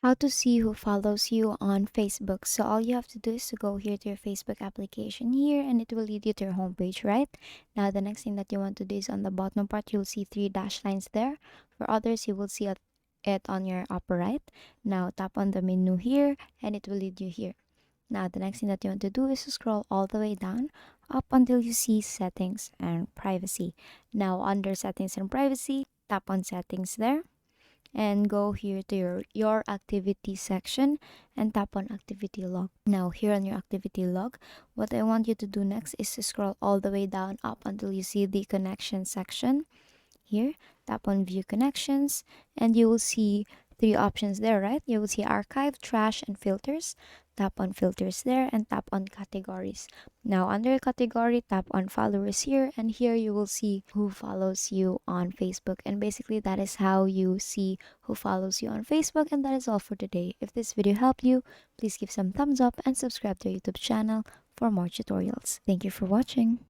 How to see who follows you on Facebook. So all you have to do is to go here to your Facebook application here, and it will lead you to your homepage, right? Now the next thing that you want to do is on the bottom part, you'll see three dash lines there. For others, you will see it on your upper right. Now tap on the menu here, and it will lead you here. Now the next thing that you want to do is to scroll all the way down up until you see settings and privacy. Now under settings and privacy, tap on settings there and go here to your activity section and tap on activity log. Now here on your activity log, what I want you to do next is to scroll all the way down up until you see the connection section. Here, tap on view connections and you will see three options there, right? You will see archive, trash, and filters. Tap on filters there and tap on categories. Now under category, tap on followers here, and here you will see who follows you on Facebook. And basically that is how you see who follows you on Facebook. And that is all for today. If this video helped you, please give some thumbs up and subscribe to our YouTube channel for more tutorials. Thank you for watching.